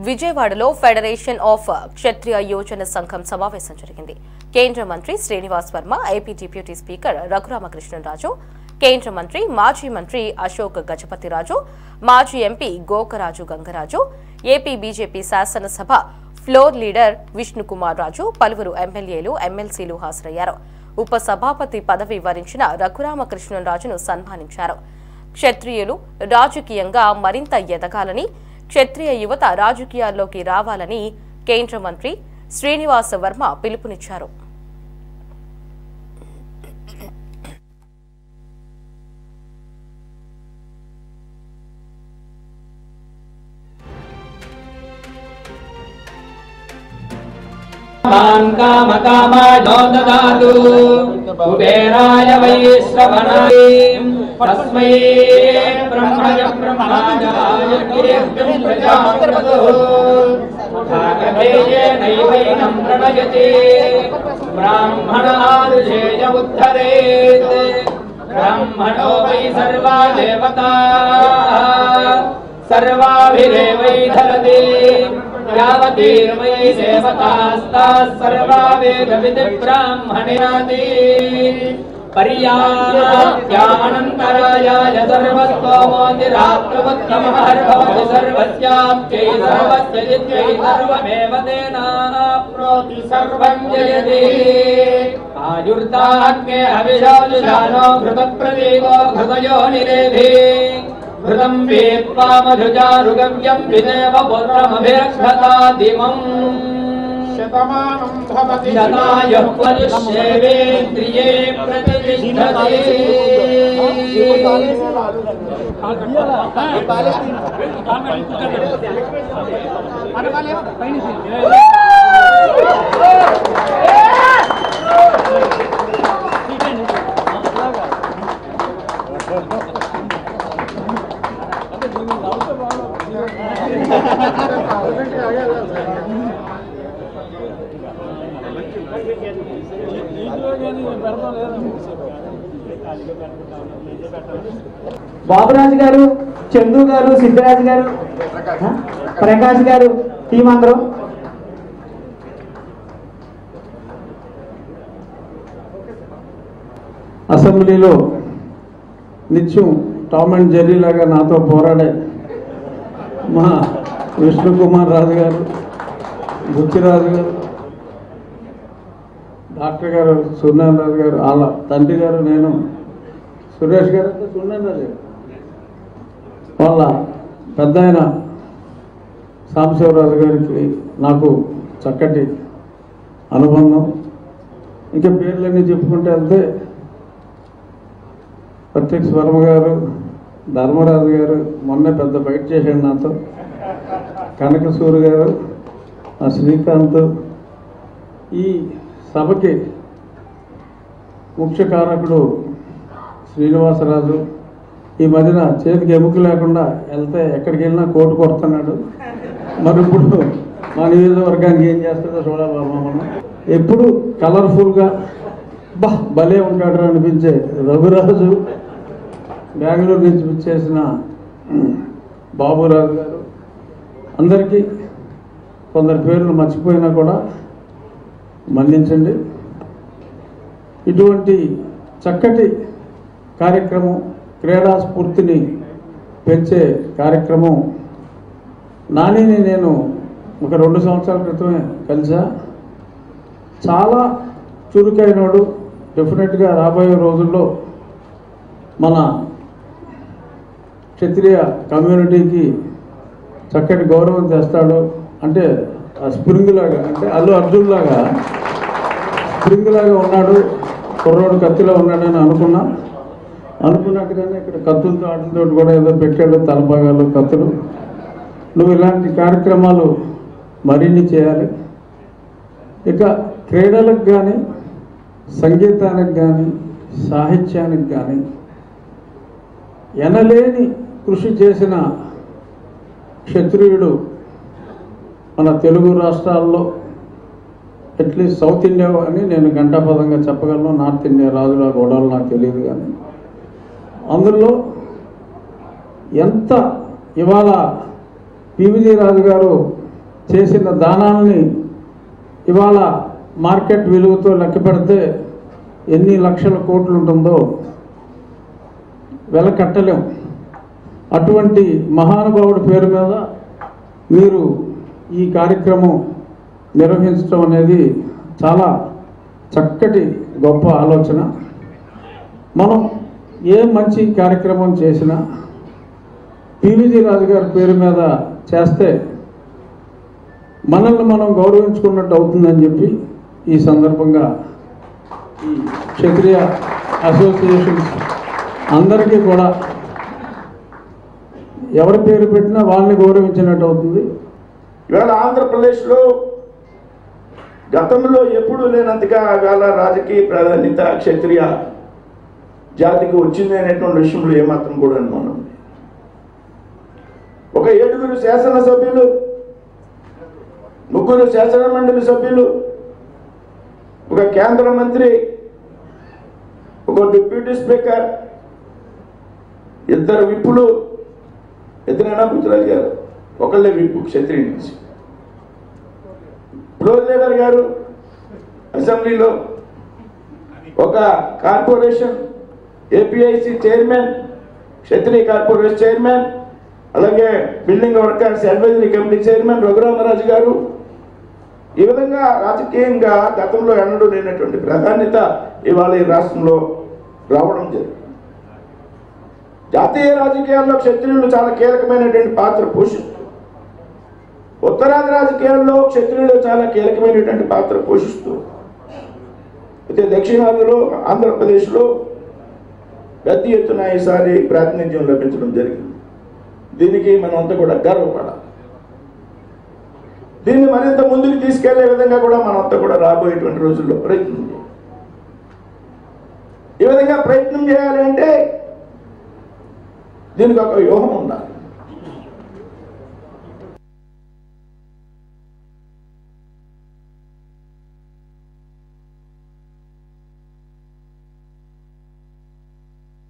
విజయవాడలో federation of క్షత్రియ యోజన సంఘం సమావేశం జరిగింది. కేంద్ర మంత్రి Srinivas Varma, AP deputy speaker Raghuramakrishnaraju, కేంద్ర మంత్రి మాజీ మంత్రి అశోక్ గజపతిరాజు, మాజీ MP Gokaraju Gangaraju, AP BJP శాసనసభ ఫ్లోర్ లీడర్ విష్ణుకుమార్ రాజు, పలువురు ఎమ్మెల్యేలు, ఎమ్మెల్సీలు హాజరయ్యారు. ఉప సభాపతి పదవి వరించిన రఘురామకృష్ణరాజును సన్మానించారు. క్షత్రియులు రాజకీయంగా మరింత ఎదగాలని, క్షత్రియ యువత రాజకీయాల్లోకి రావాలని కేంద్ర మంత్రి శ్రీనివాస్ వర్మ పిలుపునిచ్చారు. కుబేరాయ వైశ్రవణాయ తస్మై బ్రహ్మయ బ్రహ్మాజాయ కీర్తిం ప్రజాప్రదో భాగధేయేనైవైనం ప్రణయతే బ్రాహ్మణాదుషేయ ఉద్ధరేత్ బ్రాహ్మణో వై సర్వా దేవతాః సర్వాభిరేవై ధరతే యావతీర్వై దేవతాస్తాః సర్వా వేదవిది బ్రాహ్మణేనాతి పర్యాప్త్యానంతరాయాయ సర్వస్తోమోతిరాప్తవత్తమహర్భవతి సర్వస్యాప్త్యై సర్వస్య జిత్యై సర్వమేవ తేనాప్నోతి సర్వం జయతి ఆయుర్దాగ్నే హవిషోజుషానో ఘృతప్రదీపో ఘృతయో నిరేధి ఘృతం వేత్వా మధుజారుగవ్యం విదేవ పుత్రమభిరక్షతాదిమం శతమానం భవతి శతాయుః పరిశ్యేవేంద్రియే ప్రతిష్ఠతే బాబురాజు గారు, చందు గారు, సిద్ధరాజు గారు, ప్రకాష్ గారు, టీం అందరూ అసెంబ్లీలో నిత్యం టామ్ అండ్ జెర్రీ లాగా నాతో పోరాడే మా విష్ణుకుమార్ రాజు గారు, బుచ్చిరాజు గారు, డాక్టర్ గారు సూర్యనారాయణ రాజు గారు, వాళ్ళ తండ్రి గారు, నేను సురేష్ గారు, సూర్యనారాయణ రాజు గారు, వాళ్ళ పెద్ద ఆయన సాంబశివరాజు గారికి నాకు చక్కటి అనుబంధం. ఇంకా పేర్లన్నీ చెప్పుకుంటే వెళ్తే ప్రత్యక్ష వర్మ గారు, ధర్మరాజు గారు మొన్న పెద్ద బయట చేశాడు నాతో, కనకసూరు గారు, శ్రీకాంత్, ఈ సభకి ముఖ్య కారకుడు శ్రీనివాసరాజు. ఈ మధ్యన చేతికి ఎముక లేకుండా వెళ్తే ఎక్కడికి వెళ్ళినా కోటు కొడుతున్నాడు. మరి ఇప్పుడు మా నియోజకవర్గానికి ఏం చేస్తాడో చూడాలి. మనం ఎప్పుడు కలర్ఫుల్గా భలే ఉంటాడు అనిపించే రఘురాజు, బెంగళూరు నుంచి చేసిన బాబురాజు గారు, అందరికీ కొందరి పేర్లు మర్చిపోయినా కూడా మన్నించండి. ఇటువంటి చక్కటి కార్యక్రమం, క్రీడా స్ఫూర్తిని పెంచే కార్యక్రమం నానిని నేను ఒక 2 సంవత్సరాల క్రితమే కలిసా. చాలా చురుకైనడు. డెఫినెట్గా రాబోయే రోజుల్లో మన క్షత్రియ కమ్యూనిటీకి చక్కటి గౌరవం తెస్తాడు. అంటే ఆ స్ప్రింగ్ లాగా, అంటే అల్లు అర్జున్ లాగా స్ప్రింగ్ లాగా ఉన్నాడు, కుర్రోడు కత్తిలో ఉన్నాడని అనుకున్నట్టుగానే ఇక్కడ కత్తులతో ఆటలతో కూడా ఏదో పెట్టాడు, తలపాగాలు, కత్తులు. నువ్వు ఇలాంటి కార్యక్రమాలు మరిన్ని చేయాలి. ఇక క్రీడలకు కానీ, సంగీతానికి కానీ, సాహిత్యానికి కానీ ఎనలేని కృషి చేసిన క్షత్రియుడు మన తెలుగు రాష్ట్రాల్లో, అట్లీస్ట్ సౌత్ ఇండియా అని నేను గంటాపదంగా చెప్పగలను. నార్త్ ఇండియా రాజుల గొడవలు నాకు తెలియదు. కానీ అందులో ఎంత ఇవాళ పివిజి రాజు గారు చేసిన దానాల్ని ఇవాళ మార్కెట్ విలువతో లెక్క పెడితే ఎన్ని లక్షల కోట్లు ఉంటుందో వెల కట్టలేం. అటువంటి మహానుభావుడి పేరు మీద మీరు ఈ కార్యక్రమం నిర్వహించడం అనేది చాలా చక్కటి గొప్ప ఆలోచన. మనం ఏ మంచి కార్యక్రమం చేసినా పివిజి రాజు గారి పేరు మీద చేస్తే మనల్ని మనం గౌరవించుకున్నట్టు అవుతుందని చెప్పి ఈ సందర్భంగా ఈ క్షత్రియ అసోసియేషన్స్ అందరికీ కూడా ఎవరి పేరు పెట్టినా వాళ్ళని గౌరవించినట్టు అవుతుంది. ఇవాళ ఆంధ్రప్రదేశ్లో గతంలో ఎప్పుడూ లేనంతగా ఇవాళ రాజకీయ ప్రాధాన్యత క్షత్రియ జాతికి వచ్చింది అనేటువంటి విషయంలో ఏమాత్రం కూడా అనుమానం. ఒక 7 శాసనసభ్యులు, 3 శాసనమండలి సభ్యులు, ఒక కేంద్ర మంత్రి, ఒక డిప్యూటీ స్పీకర్, 2 విప్పులు, 2 పుత్రాలు గారు, ఒకళ్ళే విప్పు క్షత్రియ నుంచి, ఫ్లోర్ లీడర్ గారు అసెంబ్లీలో, ఒక corporation APIC chairman, Kshatriya corporation chairman, అలాగే building workers advisory committee chairman Raghuramaraju గారు. ఈ విధంగా రాజకీయంగా గతంలో ఎన్నడూ లేనటువంటి ప్రాధాన్యత ఇవాళ ఈ రాష్ట్రంలో రావడం జరిగింది. జాతీయ రాజకీయాల్లో క్షత్రియులు చాలా కీలకమైనటువంటి పాత్ర పోషిస్తారు. ఉత్తరాది రాజకీయాల్లో క్షత్రియులు చాలా కీలకమైనటువంటి పాత్ర పోషిస్తూ, అయితే దక్షిణాదిలో ఆంధ్రప్రదేశ్లో పెద్ద ఎత్తున ఈసారి ప్రాతినిధ్యం లభించడం జరిగింది. దీనికి మనమంతా కూడా గర్వపడాలి. దీన్ని మరింత ముందుకు తీసుకెళ్లే విధంగా కూడా మనమంతా కూడా రాబోయేటువంటి రోజుల్లో ప్రయత్నం చేయాలి. ఈ విధంగా ప్రయత్నం చేయాలి అంటే దీనికి ఒక వ్యూహం ఉండాలి.